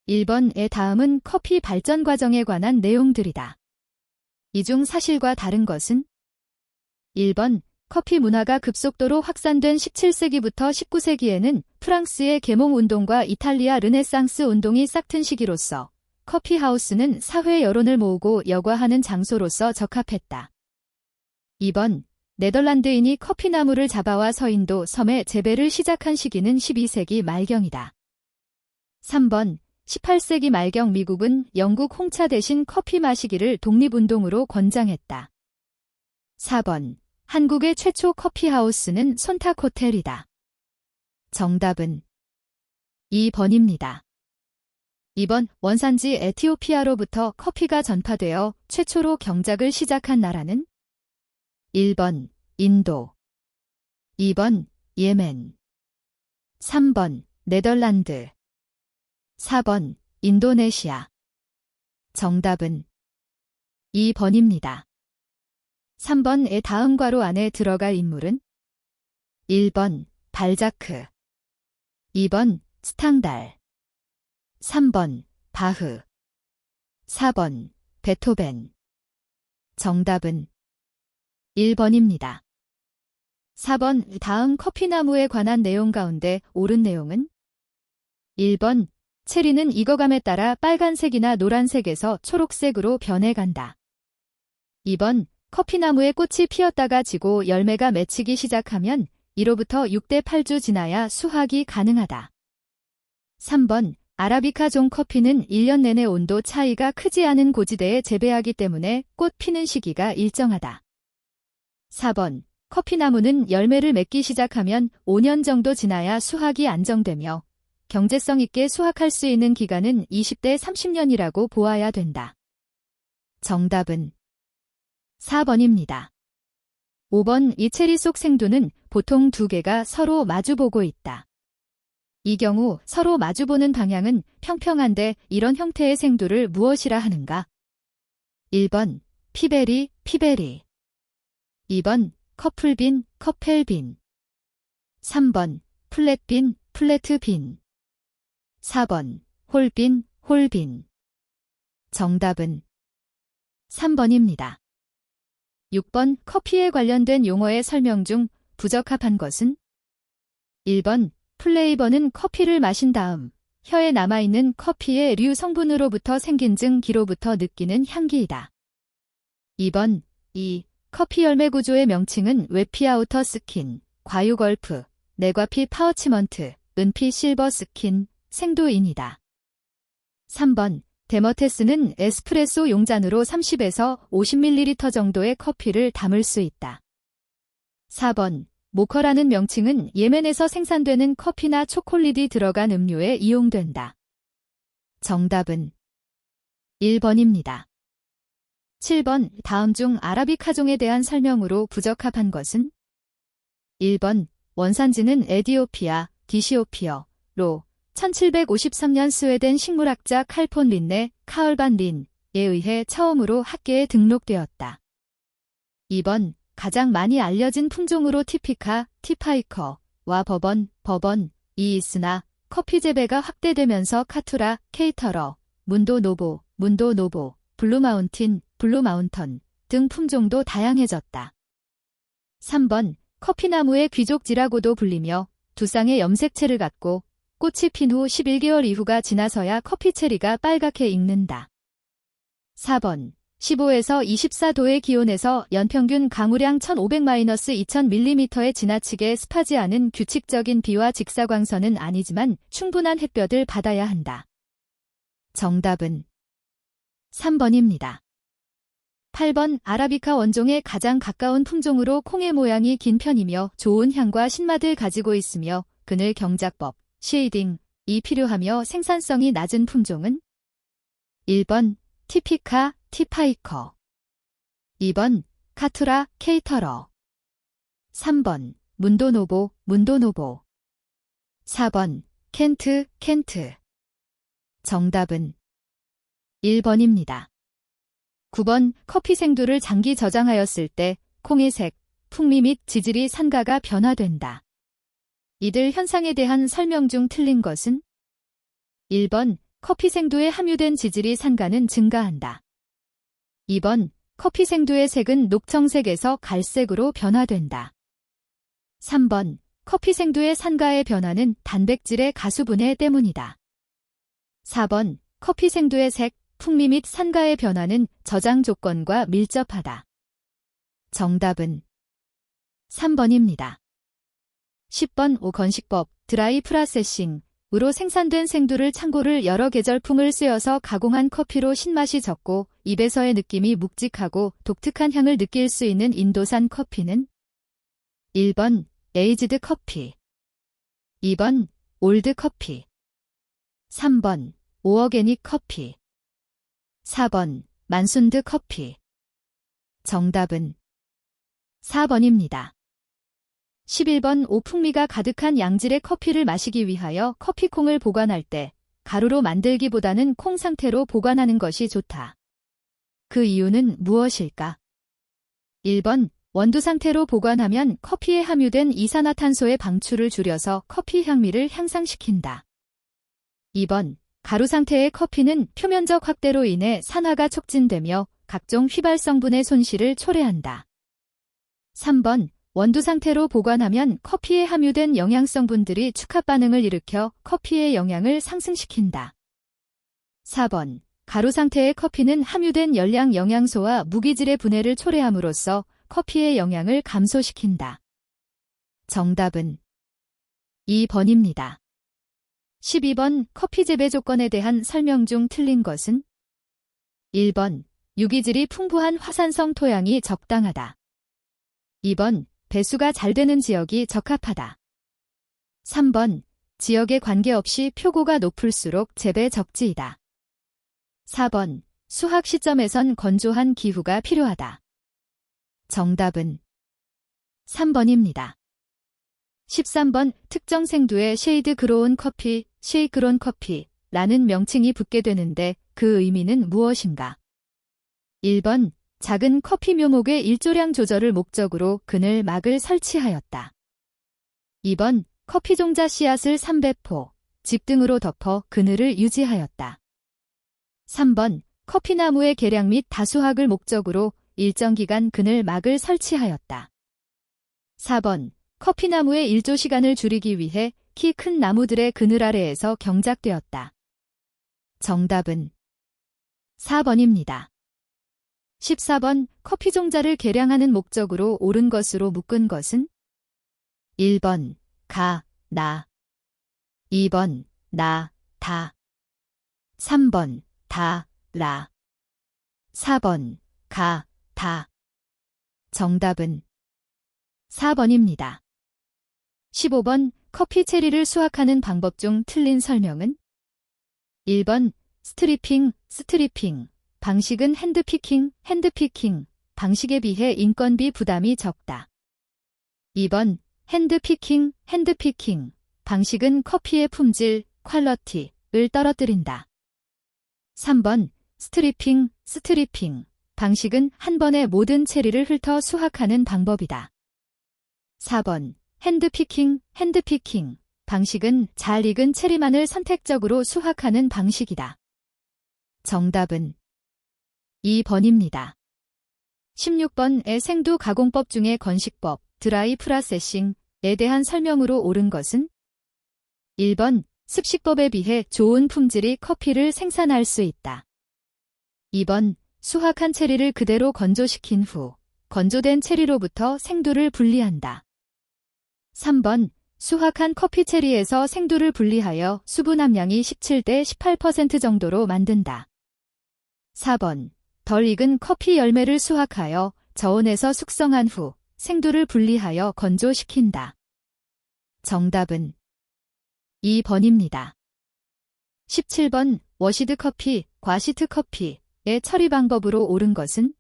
1번의 다음은 커피 발전 과정에 관한 내용들이다. 이 중 사실과 다른 것은? 1번, 커피 문화가 급속도로 확산된 17세기부터 19세기에는 프랑스의 계몽운동과 이탈리아 르네상스 운동이 싹튼 시기로서 커피하우스는 사회 여론을 모으고 여과하는 장소로서 적합했다. 2번, 네덜란드인이 커피나무를 잡아와 서인도 섬에 재배를 시작한 시기는 12세기 말경이다. 3번, 18세기 말경 미국은 영국 홍차 대신 커피 마시기를 독립운동으로 권장했다. 4번, 한국의 최초 커피하우스는 손탁호텔이다. 정답은 2번입니다. 2번, 원산지 에티오피아로부터 커피가 전파되어 최초로 경작을 시작한 나라는? 1번, 인도. 2번, 예멘. 3번, 네덜란드. 4번, 인도네시아. 정답은 2번입니다. 3번의 다음 괄호 안에 들어갈 인물은? 1번, 발자크. 2번, 스탕달. 3번, 바흐. 4번, 베토벤. 정답은 1번입니다. 4번, 다음 커피나무에 관한 내용 가운데 옳은 내용은? 1번, 체리는 익어감에 따라 빨간색이나 노란색에서 초록색으로 변해간다. 2번, 커피나무에 꽃이 피었다가 지고 열매가 맺히기 시작하면 이로부터 6대 8주 지나야 수확이 가능하다. 3번, 아라비카 종 커피는 1년 내내 온도 차이가 크지 않은 고지대에 재배하기 때문에 꽃 피는 시기가 일정하다. 4번, 커피나무는 열매를 맺기 시작하면 5년 정도 지나야 수확이 안정되며 경제성 있게 수확할 수 있는 기간은 20대 30년이라고 보아야 된다. 정답은 4번입니다. 5번, 이 체리 속 생두는 보통 두 개가 서로 마주보고 있다. 이 경우 서로 마주보는 방향은 평평한데 이런 형태의 생두를 무엇이라 하는가? 1번, 피베리, 피베리. 2번, 커플빈, 커펠빈. 3번, 플랫빈, 플래트빈. 4번, 홀빈, 홀빈. 정답은 3번입니다. 6번, 커피에 관련된 용어의 설명 중 부적합한 것은? 1번, 플레이버는 커피를 마신 다음 혀에 남아있는 커피의 류 성분으로부터 생긴 증기로부터 느끼는 향기이다. 2번, 이 커피 열매 구조의 명칭은 웨피아우터 스킨, 과유걸프, 네과피 파워치먼트, 은피 실버 스킨, 생두인이다. 3번, 데머테스는 에스프레소 용잔으로 30에서 50ml 정도의 커피를 담을 수 있다. 4번, 모커라는 명칭은 예멘에서 생산되는 커피나 초콜릿이 들어간 음료에 이용된다. 정답은 1번입니다. 7번, 다음 중 아라비카종에 대한 설명으로 부적합한 것은? 1번, 원산지는 에디오피아, 디시오피어로 1753년 스웨덴 식물학자 칼폰 린네, 카얼반 린에 의해 처음으로 학계에 등록되었다. 2번, 가장 많이 알려진 품종으로 티피카, 티파이커와 버번이 있으나 커피 재배가 확대되면서 카투라, 케이터러, 문도노보, 블루마운틴, 블루마운턴 등 품종도 다양해졌다. 3번, 커피나무의 귀족지라고도 불리며 두 쌍의 염색체를 갖고 꽃이 핀 후 11개월 이후가 지나서야 커피체리가 빨갛게 익는다. 4번, 15에서 24도의 기온에서 연평균 강우량 1500-2000mm에 지나치게 습하지 않은 규칙적인 비와 직사광선은 아니지만 충분한 햇볕을 받아야 한다. 정답은 3번입니다. 8번, 아라비카 원종에 가장 가까운 품종으로 콩의 모양이 긴 편이며 좋은 향과 신맛을 가지고 있으며 그늘 경작법, 쉐이딩이 필요하며 생산성이 낮은 품종은? 1번, 티피카, 티파이커. 2번, 카투라, 케이터러. 3번, 문도노보. 4번, 켄트. 정답은 1번입니다. 9번, 커피 생두를 장기 저장하였을 때 콩의 색, 풍미 및 지질이 산가가 변화된다. 이들 현상에 대한 설명 중 틀린 것은? 1번, 커피 생두에 함유된 지질이 산가는 증가한다. 2번, 커피 생두의 색은 녹청색에서 갈색으로 변화된다. 3번, 커피 생두의 산가의 변화는 단백질의 가수분해 때문이다. 4번, 커피 생두의 색, 풍미 및 산가의 변화는 저장 조건과 밀접하다. 정답은 3번입니다. 10번 오건식법, 드라이 프라세싱으로 생산된 생두를 창고를 여러 계절풍을 쐬어서 가공한 커피로 신맛이 적고 입에서의 느낌이 묵직하고 독특한 향을 느낄 수 있는 인도산 커피는 1번 에이지드 커피, 2번 올드 커피, 3번 오어게닉 커피, 4번 만순드 커피. 정답은 4번입니다. 11번 오풍미가 가득한 양질의 커피를 마시기 위하여 커피콩을 보관할 때 가루로 만들기보다는 콩 상태로 보관하는 것이 좋다. 그 이유는 무엇일까? 1번 원두 상태로 보관하면 커피에 함유된 이산화탄소의 방출을 줄여서 커피 향미를 향상시킨다. 2번 가루 상태의 커피는 표면적 확대로 인해 산화가 촉진되며 각종 휘발성분의 손실을 초래한다. 3번 원두 상태로 보관하면 커피에 함유된 영양성분들이 축합 반응을 일으켜 커피의 영양을 상승시킨다. 4번 가루 상태의 커피는 함유된 열량 영양소와 무기질의 분해를 초래함으로써 커피의 영양을 감소시킨다. 정답은 2번입니다. 12번 커피 재배 조건에 대한 설명 중 틀린 것은? 1번 유기질이 풍부한 화산성 토양이 적당하다. 2번 배수가 잘 되는 지역이 적합하다. 3번 지역에 관계없이 표고가 높을수록 재배 적지이다. 4번 수확 시점에선 건조한 기후가 필요하다. 정답은 3번입니다. 13번 특정 생두에 쉐이드 그로운 커피, 쉐이크론 커피라는 명칭이 붙게 되는데 그 의미는 무엇인가? 1번 작은 커피 묘목의 일조량 조절을 목적으로 그늘 막을 설치하였다. 2번 커피 종자 씨앗을 300포, 집 등으로 덮어 그늘을 유지하였다. 3번 커피나무의 개량 및 다수확을 목적으로 일정 기간 그늘 막을 설치하였다. 4번 커피나무의 일조 시간을 줄이기 위해 키 큰 나무들의 그늘 아래에서 경작되었다. 정답은 4번입니다. 14번 커피 종자를 개량하는 목적으로 옳은 것으로 묶은 것은? 1번 가, 나, 2번 나, 다, 3번 다, 라, 4번 가, 다. 정답은 4번입니다. 15번 커피 체리를 수확하는 방법 중 틀린 설명은? 1번 스트리핑, 방식은 핸드피킹, 방식에 비해 인건비 부담이 적다. 2번 핸드피킹, 방식은 커피의 품질, 퀄러티를 떨어뜨린다. 3번 스트리핑, 방식은 한 번에 모든 체리를 훑어 수확하는 방법이다. 4번 핸드피킹, 방식은 잘 익은 체리만을 선택적으로 수확하는 방식이다. 정답은 2번입니다. 16번의 생두 가공법 중에 건식법, 드라이 프라세싱에 대한 설명으로 옳은 것은? 1번 습식법에 비해 좋은 품질의 커피를 생산할 수 있다. 2번 수확한 체리를 그대로 건조시킨 후 건조된 체리로부터 생두를 분리한다. 3번 수확한 커피 체리에서 생두를 분리하여 수분 함량이 17대 18% 정도로 만든다. 4번 덜 익은 커피 열매를 수확하여 저온에서 숙성한 후 생두를 분리하여 건조시킨다. 정답은 2번입니다. 17번 워시드 커피, 과시트 커피의 처리 방법으로 옳은 것은?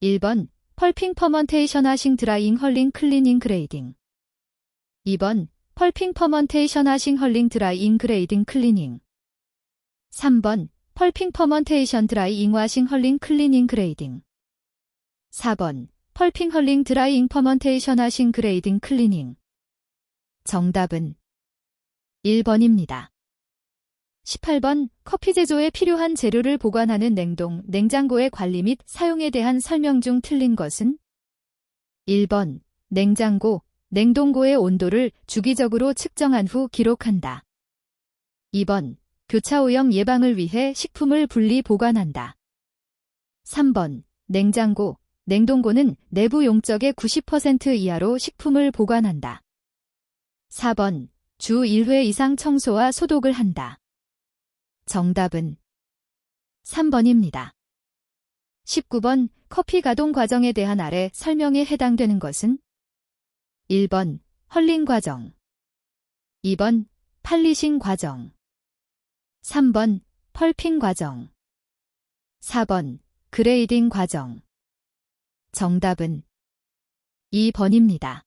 1번 펄핑 퍼먼테이션 하싱 드라잉 헐링 클리닝 그레이딩, 2번 펄핑 퍼먼테이션 하싱 헐링 드라잉 그레이딩 클리닝, 3번 펄핑 퍼먼테이션 드라잉 와싱 헐링 클리닝 그레이딩, 4번 펄핑 헐링 드라잉 퍼먼테이션 하싱 그레이딩 클리닝. 정답은 1번입니다. 18번 커피 제조에 필요한 재료를 보관하는 냉동, 냉장고의 관리 및 사용에 대한 설명 중 틀린 것은? 1번, 냉장고, 냉동고의 온도를 주기적으로 측정한 후 기록한다. 2번, 교차오염 예방을 위해 식품을 분리 보관한다. 3번, 냉장고, 냉동고는 내부 용적의 90% 이하로 식품을 보관한다. 4번, 주 1회 이상 청소와 소독을 한다. 정답은 3번입니다. 19번, 커피 가동 과정에 대한 아래 설명에 해당되는 것은? 1번, 헐링 과정. 2번, 팔리싱 과정. 3번, 펄핑 과정. 4번, 그레이딩 과정. 정답은 2번입니다.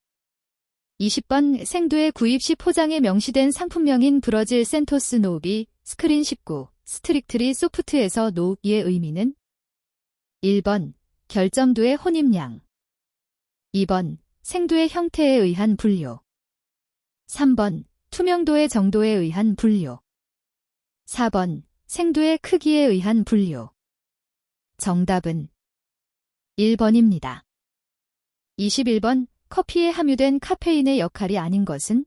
20번, 생두의 구입 시 포장에 명시된 상품명인 브러질 센토스 노비, 스크린 19, 스트릭트리 소프트에서 노의 의미는? 1번, 결점두의 혼입량. 2번, 생두의 형태에 의한 분류. 3번, 투명도의 정도에 의한 분류. 4번, 생두의 크기에 의한 분류. 정답은 1번입니다. 21번, 커피에 함유된 카페인의 역할이 아닌 것은?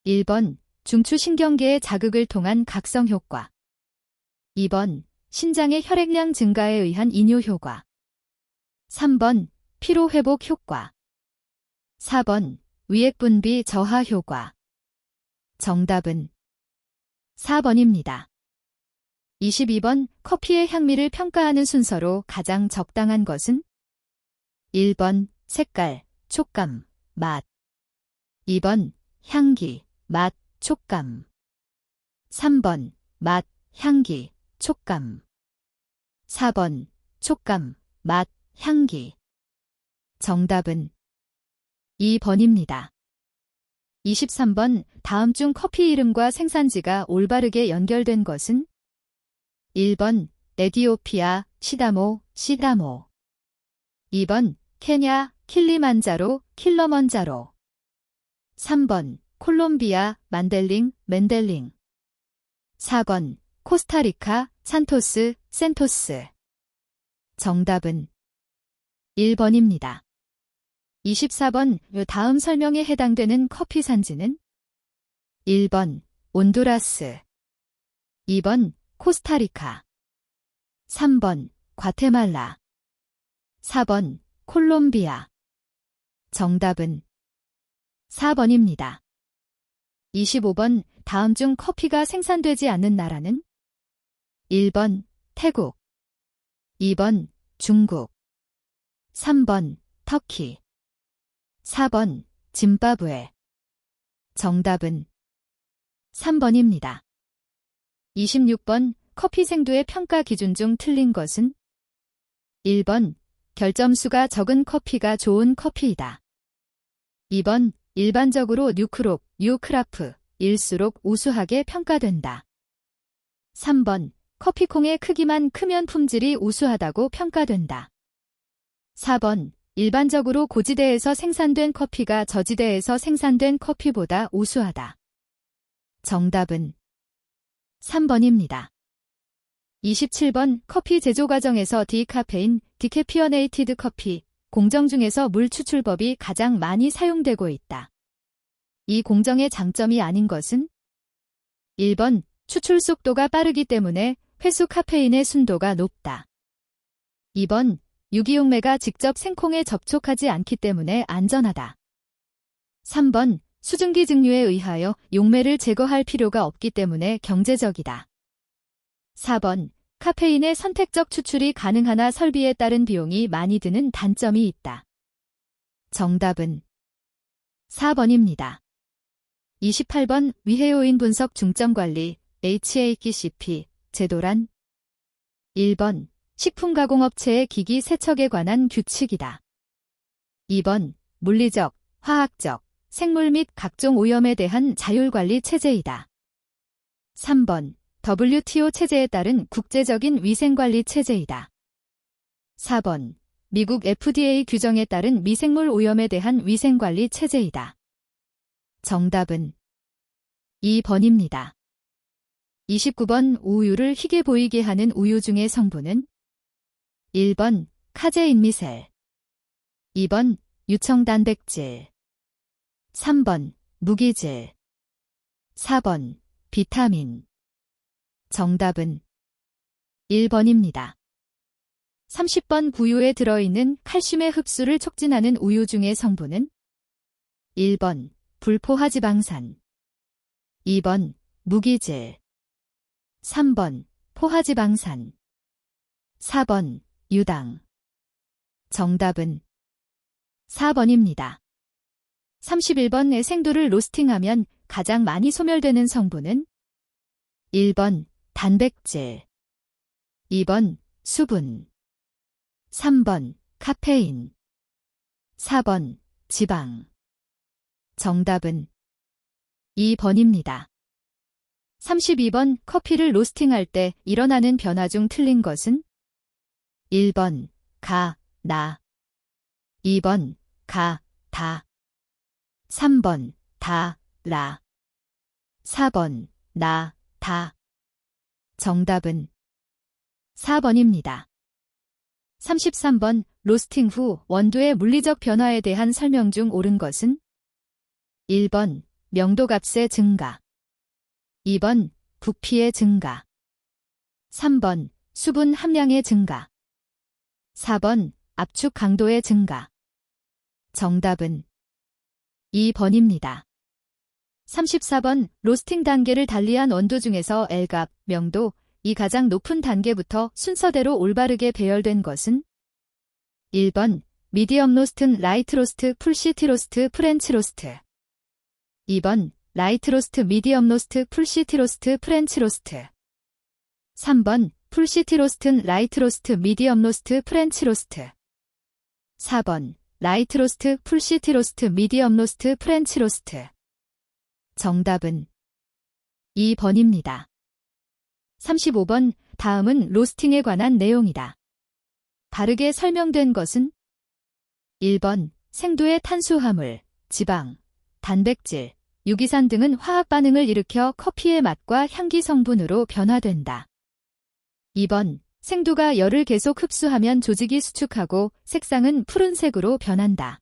1번, 중추신경계의 자극을 통한 각성 효과. 2번, 신장의 혈액량 증가에 의한 이뇨 효과. 3번, 피로회복 효과. 4번, 위액분비 저하 효과. 정답은 4번입니다. 22번, 커피의 향미를 평가하는 순서로 가장 적당한 것은? 1번, 색깔, 촉감, 맛. 2번, 향기, 맛, 촉감. 3번, 맛, 향기, 촉감. 4번, 촉감, 맛, 향기. 정답은 2번입니다. 23번, 다음 중 커피 이름과 생산지가 올바르게 연결된 것은? 1번, 에티오피아, 시다모, 시다모. 2번, 케냐, 킬리만자로, 킬러먼자로. 3번, 콜롬비아, 만델링, 맨델링. 4번, 코스타리카, 산토스, 센토스. 정답은 1번입니다. 24번, 다음 설명에 해당되는 커피 산지는? 1번, 온두라스. 2번, 코스타리카. 3번, 과테말라. 4번, 콜롬비아. 정답은 4번입니다. 25번, 다음 중 커피가 생산되지 않는 나라는? 1번, 태국. 2번, 중국. 3번, 터키. 4번, 짐바브웨. 정답은 3번입니다. 26번, 커피 생두의 평가 기준 중 틀린 것은? 1번, 결점수가 적은 커피가 좋은 커피이다. 2번, 일반적으로 뉴크롭, 뉴크라프, 일수록 우수하게 평가된다. 3번, 커피콩의 크기만 크면 품질이 우수하다고 평가된다. 4번, 일반적으로 고지대에서 생산된 커피가 저지대에서 생산된 커피보다 우수하다. 정답은 3번입니다. 27번, 커피 제조 과정에서 디카페인, 디캐피어네이티드 커피, 공정 중에서 물 추출법이 가장 많이 사용되고 있다. 이 공정의 장점이 아닌 것은? 1번, 추출 속도가 빠르기 때문에 회수 카페인의 순도가 높다. 2번, 유기용매가 직접 생콩에 접촉하지 않기 때문에 안전하다. 3번, 수증기 증류에 의하여 용매를 제거할 필요가 없기 때문에 경제적이다. 4번, 카페인의 선택적 추출이 가능하나 설비에 따른 비용이 많이 드는 단점이 있다. 정답은 4번입니다. 28번, 위해요인 분석 중점 관리, HACCP, 제도란? 1번, 식품가공업체의 기기 세척에 관한 규칙이다. 2번, 물리적, 화학적, 생물 및 각종 오염에 대한 자율관리 체제이다. 3번, WTO 체제에 따른 국제적인 위생관리 체제이다. 4번, 미국 FDA 규정에 따른 미생물 오염에 대한 위생관리 체제이다. 정답은 2번입니다. 29번 우유를 희게 보이게 하는 우유 중의 성분은 1번 카제인미셀, 2번 유청단백질, 3번 무기질, 4번 비타민. 정답은 1번입니다. 30번 구유에 들어있는 칼슘의 흡수를 촉진하는 우유 중의 성분은 1번 불포화지방산, 2번 무기질, 3번 포화지방산, 4번 유당. 정답은 4번입니다. 31번 생두를 로스팅하면 가장 많이 소멸되는 성분은 1번 단백질, 2번 수분, 3번 카페인, 4번 지방. 정답은 2번입니다. 32번 커피를 로스팅할 때 일어나는 변화 중 틀린 것은 1번 가, 나, 2번 가, 다, 3번 다, 라, 4번 나, 다. 정답은 4번입니다. 33번 로스팅 후 원두의 물리적 변화에 대한 설명 중 옳은 것은 1번 명도값의 증가, 2번 부피의 증가, 3번 수분 함량의 증가, 4번 압축 강도의 증가. 정답은 2번입니다. 34번 로스팅 단계를 달리한 원두 중에서 L값, 명도, 이 가장 높은 단계부터 순서대로 올바르게 배열된 것은 1번 미디엄 로스트, 라이트 로스트, 풀시티 로스트, 프렌치 로스트, 2번 라이트 로스트, 미디엄 로스트, 풀시티 로스트, 프렌치 로스트, 3번 풀시티 로스트, 라이트 로스트, 미디엄 로스트, 프렌치 로스트, 4번 라이트 로스트, 풀시티 로스트, 미디엄 로스트, 프렌치 로스트. 정답은 2번입니다. 35번 다음은 로스팅에 관한 내용이다. 다르게 설명된 것은 1번 생두의 탄수화물, 지방, 단백질, 유기산 등은 화학 반응을 일으켜 커피의 맛과 향기 성분으로 변화된다. 2번 생두가 열을 계속 흡수하면 조직이 수축하고 색상은 푸른색으로 변한다.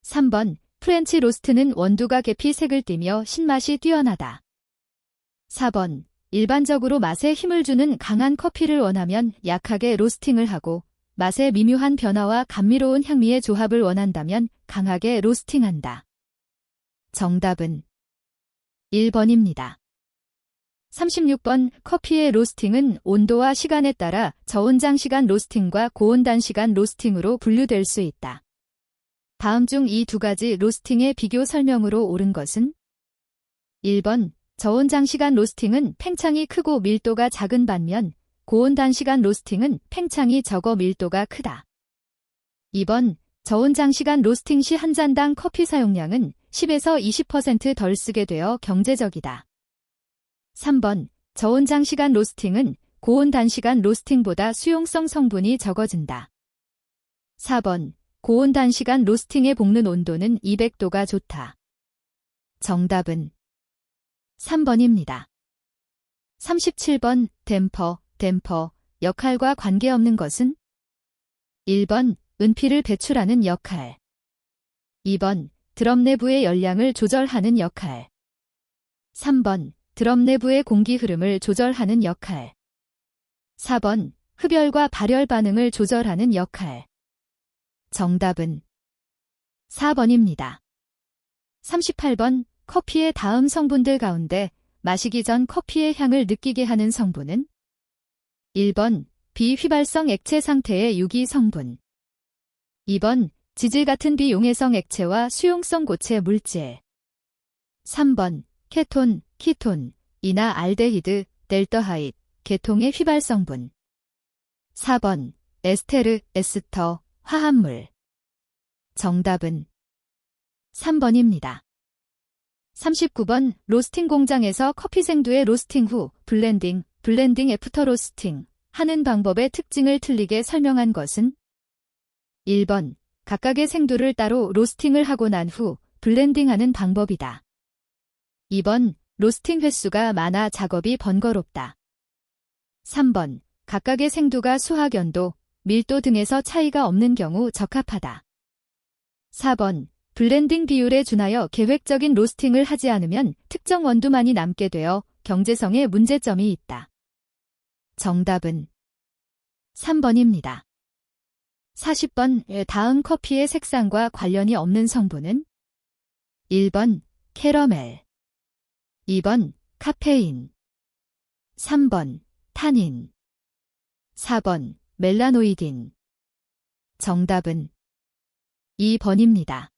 3번 프렌치 로스트는 원두가 계피 색을 띠며 신맛이 뛰어나다. 4번 일반적으로 맛에 힘을 주는 강한 커피를 원하면 약하게 로스팅을 하고 맛의 미묘한 변화와 감미로운 향미의 조합을 원한다면 강하게 로스팅한다. 정답은 1번입니다. 36번 커피의 로스팅은 온도와 시간에 따라 저온장 시간 로스팅과 고온단 시간 로스팅으로 분류될 수 있다. 다음 중 이 두 가지 로스팅의 비교 설명으로 옳은 것은 1번 저온장 시간 로스팅은 팽창이 크고 밀도가 작은 반면 고온단 시간 로스팅은 팽창이 적어 밀도가 크다. 2번 저온장 시간 로스팅 시 한 잔당 커피 사용량은 10에서 20% 덜 쓰게 되어 경제적이다. 3번 저온장 시간 로스팅은 고온단 시간 로스팅보다 수용성 성분이 적어진다. 4번 고온단 시간 로스팅의 볶는 온도는 200도가 좋다. 정답은 3번입니다. 37번 댐퍼 역할과 관계없는 것은 1번 은피를 배출하는 역할, 2번 드럼 내부의 열량을 조절하는 역할, 3번 드럼 내부의 공기 흐름을 조절하는 역할, 4번 흡열과 발열 반응을 조절하는 역할. 정답은 4번입니다. 38번 커피의 다음 성분들 가운데 마시기 전 커피의 향을 느끼게 하는 성분은 1번 비휘발성 액체 상태의 유기 성분, 2번 지질 같은 비용해성 액체와 수용성 고체 물질, 3번 케톤, 키톤, 이나 알데히드, 델더하이드, 계통의 휘발성분, 4번 에스테르, 에스터, 화합물. 정답은 3번입니다. 39번 로스팅 공장에서 커피 생두의 로스팅 후 블렌딩 애프터 로스팅 하는 방법의 특징을 틀리게 설명한 것은 1번 각각의 생두를 따로 로스팅을 하고 난 후 블렌딩하는 방법이다. 2번 로스팅 횟수가 많아 작업이 번거롭다. 3번. 각각의 생두가 수학 연도, 밀도 등에서 차이가 없는 경우 적합하다. 4번. 블렌딩 비율에 준하여 계획적인 로스팅을 하지 않으면 특정 원두만이 남게 되어 경제성에 문제점이 있다. 정답은 3번입니다. 40번. 다음 커피의 색상과 관련이 없는 성분은 1번 캐러멜, 2번 카페인, 3번 타닌, 4번 멜라노이딘. 정답은 2번입니다.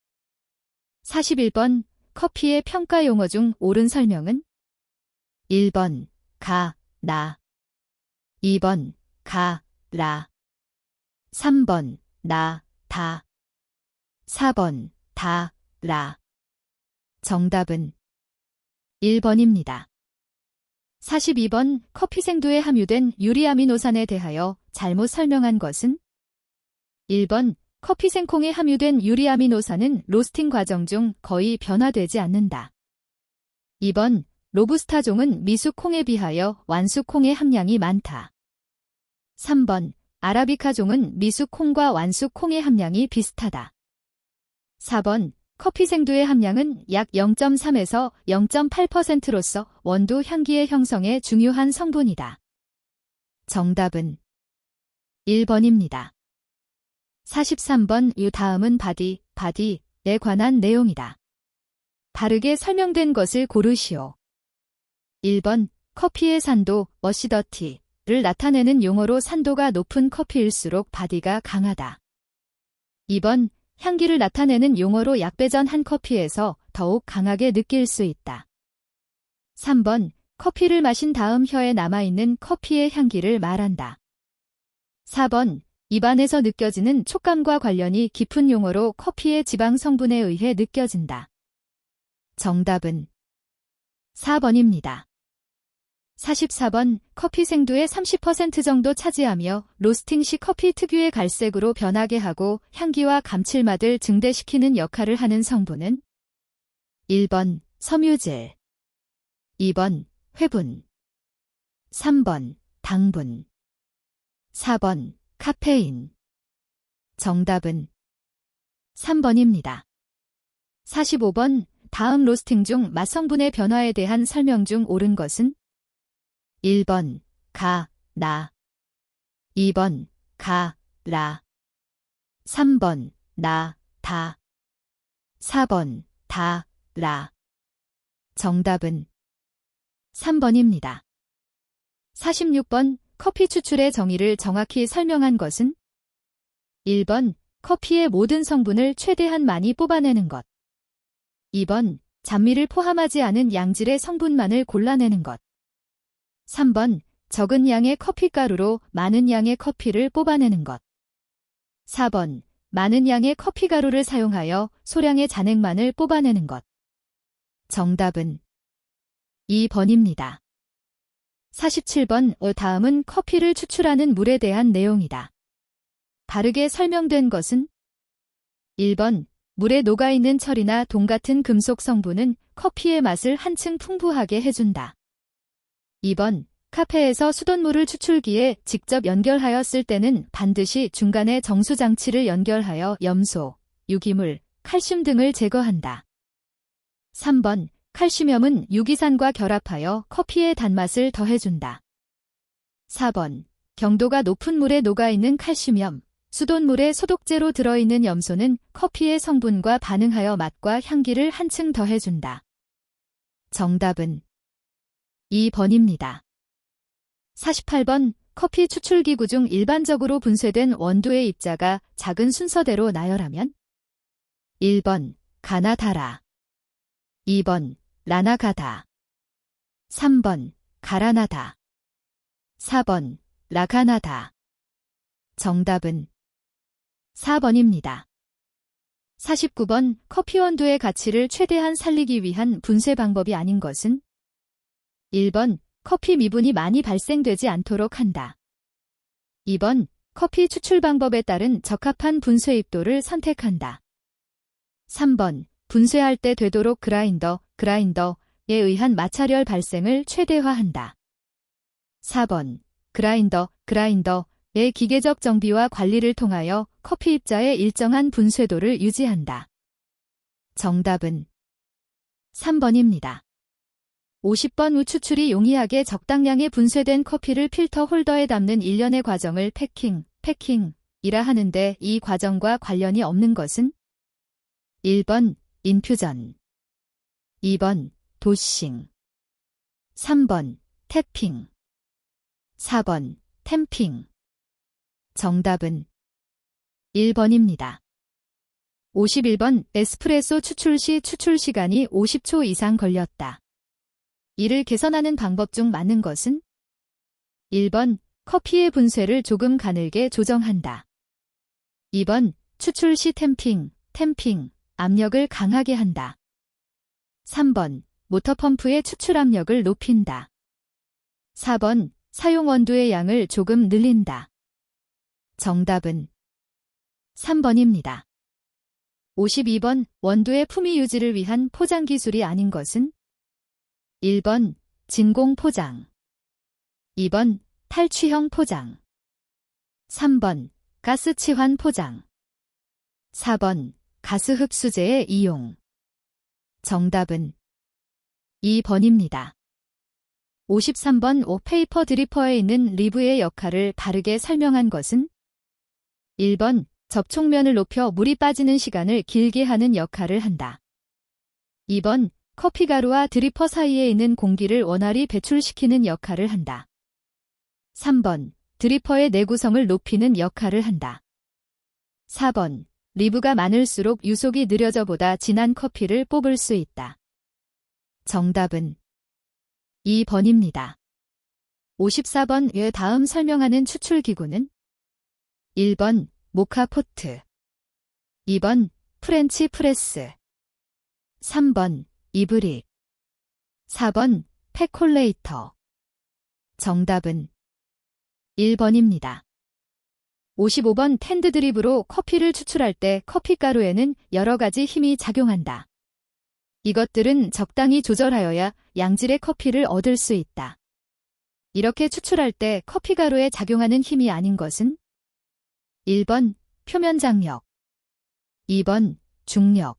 41번. 커피의 평가 용어 중 옳은 설명은 1번 가, 나, 2번 가, 라, 3번 나, 다, 4번 다, 라. 정답은 1번입니다. 42번. 커피 생두에 함유된 유리아미노산에 대하여 잘못 설명한 것은 1번 커피 생콩에 함유된 유리아미노산은 로스팅 과정 중 거의 변화되지 않는다. 2번 로부스타종은 미숙 콩에 비하여 완숙 콩의 함량이 많다. 3번 아라비카종은 미숙 콩과 완숙 콩의 함량이 비슷하다. 4번 커피 생두의 함량은 약 0.3에서 0.8%로서 원두 향기의 형성에 중요한 성분이다. 정답은 1번입니다. 43번. 다음은 바디에 관한 내용이다. 다르게 설명된 것을 고르시오. 1번 커피의 산도, 머시더티를 나타내는 용어로 산도가 높은 커피일수록 바디가 강하다. 2번 향기를 나타내는 용어로 약배전한 커피에서 더욱 강하게 느낄 수 있다. 3번 커피를 마신 다음 혀에 남아있는 커피의 향기를 말한다. 4번 입안에서 느껴지는 촉감과 관련이 깊은 용어로 커피의 지방 성분에 의해 느껴진다. 정답은 4번입니다. 44번. 커피 생두의 30% 정도 차지하며 로스팅 시 커피 특유의 갈색으로 변하게 하고 향기와 감칠맛을 증대시키는 역할을 하는 성분은 1번 섬유질, 2번 회분, 3번 당분, 4번 카페인. 정답은 3번입니다. 45번. 다음 로스팅 중 맛 성분의 변화에 대한 설명 중 옳은 것은 1번 가, 나, 2번 가, 라, 3번 나, 다, 4번 다, 라. 정답은 3번입니다. 46번. 커피 추출의 정의를 정확히 설명한 것은 1번 커피의 모든 성분을 최대한 많이 뽑아내는 것, 2번 잔미를 포함하지 않은 양질의 성분만을 골라내는 것, 3번 적은 양의 커피가루로 많은 양의 커피를 뽑아내는 것, 4번 많은 양의 커피가루를 사용하여 소량의 잔액만을 뽑아내는 것. 정답은 2번입니다. 47번. 다음은 커피를 추출하는 물에 대한 내용이다. 다르게 설명된 것은 1번 물에 녹아있는 철이나 동 같은 금속 성분은 커피의 맛을 한층 풍부하게 해준다. 2번 카페에서 수돗물을 추출기에 직접 연결하였을 때는 반드시 중간에 정수장치를 연결하여 염소, 유기물, 칼슘 등을 제거한다. 3번 칼슘염은 유기산과 결합하여 커피의 단맛을 더해준다. 4번 경도가 높은 물에 녹아있는 칼슘염, 수돗물에 소독제로 들어있는 염소는 커피의 성분과 반응하여 맛과 향기를 한층 더해준다. 정답은 2번입니다. 48번. 커피 추출기구 중 일반적으로 분쇄된 원두의 입자가 작은 순서대로 나열하면 1번 가나다라, 2번 라나가다, 3번 가라나다, 4번 라가나다. 정답은 4번입니다. 49번. 커피 원두의 가치를 최대한 살리기 위한 분쇄 방법이 아닌 것은 1번 커피 미분이 많이 발생되지 않도록 한다. 2번 커피 추출 방법에 따른 적합한 분쇄 입도를 선택한다. 3번 분쇄할 때 되도록 그라인더에 의한 마찰열 발생을 최대화한다. 4번 그라인더의 기계적 정비와 관리를 통하여 커피 입자의 일정한 분쇄도를 유지한다. 정답은 3번입니다. 50번 우추출이 용이하게 적당량의 분쇄된 커피를 필터 홀더에 담는 일련의 과정을 패킹이라 하는데 이 과정과 관련이 없는 것은 1번 인퓨전, 2번 도싱, 3번 탭핑, 4번 템핑. 정답은 1번입니다. 51번 에스프레소 추출 시 추출 시간이 50초 이상 걸렸다. 이를 개선하는 방법 중 맞는 것은 1번 커피의 분쇄를 조금 가늘게 조정한다. 2번 추출 시 템핑, 압력을 강하게 한다. 3번 모터펌프의 추출 압력을 높인다. 4번 사용 원두의 양을 조금 늘린다. 정답은 3번입니다. 52번 원두의 품위 유지를 위한 포장 기술이 아닌 것은 1번 진공 포장, 2번 탈취형 포장, 3번 가스 치환 포장, 4번 가스 흡수제의 이용. 정답은 2번입니다. 53번 페이퍼 드리퍼에 있는 리브의 역할을 바르게 설명한 것은 1번 접촉면을 높여 물이 빠지는 시간을 길게 하는 역할을 한다. 2번 커피가루와 드리퍼 사이에 있는 공기를 원활히 배출시키는 역할을 한다. 3번 드리퍼의 내구성을 높이는 역할을 한다. 4번 리브가 많을수록 유속이 느려져 보다 진한 커피를 뽑을 수 있다. 정답은 2번입니다. 54번 의 다음 설명하는 추출기구는 1번 모카포트, 2번 프렌치 프레스, 3번 이브릭, 4번 페콜레이터. 정답은 1번입니다. 55번 텐드 드립으로 커피를 추출할 때 커피가루에는 여러 가지 힘이 작용한다. 이것들은 적당히 조절하여야 양질의 커피를 얻을 수 있다. 이렇게 추출할 때 커피가루에 작용하는 힘이 아닌 것은 1번 표면 장력, 2번 중력,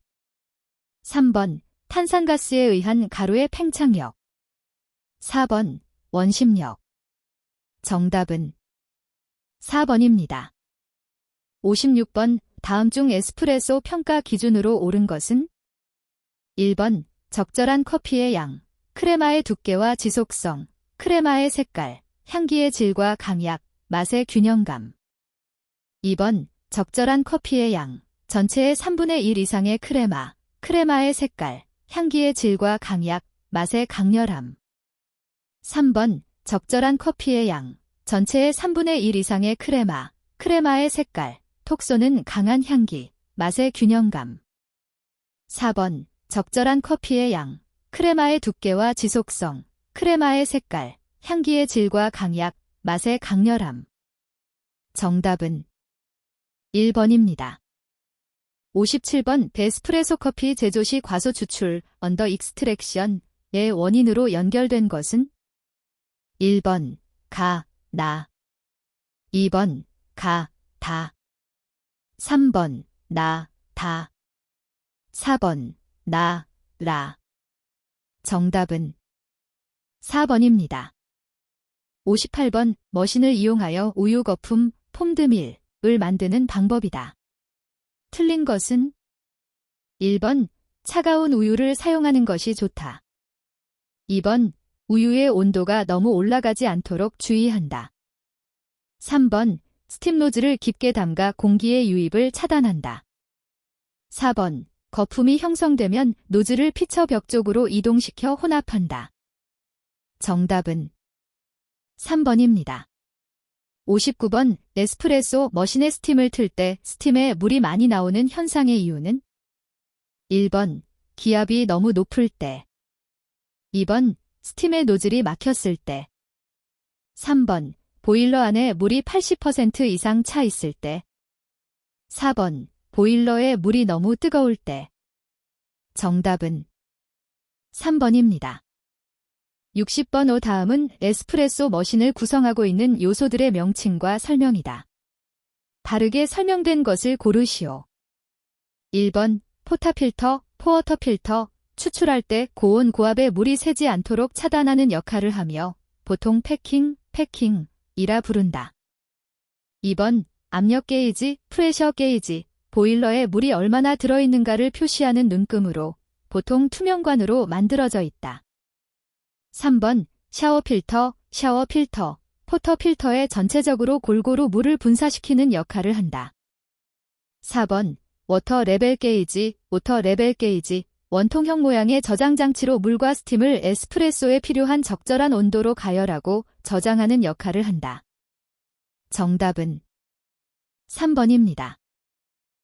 3번 탄산가스에 의한 가루의 팽창력, 4번 원심력. 정답은 4번입니다. 56번 다음 중 에스프레소 평가 기준으로 옳은 것은 1번 적절한 커피의 양, 크레마의 두께와 지속성, 크레마의 색깔, 향기의 질과 강약, 맛의 균형감. 2번 적절한 커피의 양, 전체의 3분의 1 이상의 크레마, 크레마의 색깔, 향기의 질과 강약, 맛의 강렬함. 3번 적절한 커피의 양, 전체의 3분의 1 이상의 크레마, 크레마의 색깔, 톡 쏘는 강한 향기, 맛의 균형감. 4번 적절한 커피의 양, 크레마의 두께와 지속성, 크레마의 색깔, 향기의 질과 강약, 맛의 강렬함. 정답은 1번입니다. 57번 에스프레소 커피 제조 시 과소 추출, 언더 익스트랙션의 원인으로 연결된 것은 1번 가, 나, 2번 가, 다, 3번 나, 다, 4번 나, 라. 정답은 4번입니다. 58번 머신을 이용하여 우유 거품, 폼드밀을 만드는 방법이다. 틀린 것은 1번 차가운 우유를 사용하는 것이 좋다. 2번 우유의 온도가 너무 올라가지 않도록 주의한다. 3번 스팀 노즐을 깊게 담가 공기의 유입을 차단한다. 4번 거품이 형성되면 노즐을 피처 벽 쪽으로 이동시켜 혼합한다. 정답은 3번입니다. 59번 에스프레소 머신의 스팀을 틀 때 스팀에 물이 많이 나오는 현상의 이유는 1번 기압이 너무 높을 때, 2번 스팀의 노즐이 막혔을 때, 3번 보일러 안에 물이 80% 이상 차 있을 때, 4번 보일러에 물이 너무 뜨거울 때. 정답은 3번입니다. 60번 다음은 에스프레소 머신을 구성하고 있는 요소들의 명칭과 설명이다. 다르게 설명된 것을 고르시오. 1번 포타필터, 포어터 필터, 추출할 때 고온 고압에 물이 새지 않도록 차단하는 역할을 하며 보통 패킹이라 부른다. 2번 압력 게이지, 프레셔 게이지, 보일러에 물이 얼마나 들어있는가를 표시하는 눈금으로 보통 투명관으로 만들어져 있다. 3번 샤워 필터, 포터 필터에 전체적으로 골고루 물을 분사시키는 역할을 한다. 4번 워터 레벨 게이지, 원통형 모양의 저장 장치로 물과 스팀을 에스프레소에 필요한 적절한 온도로 가열하고 저장하는 역할을 한다. 정답은 3번입니다.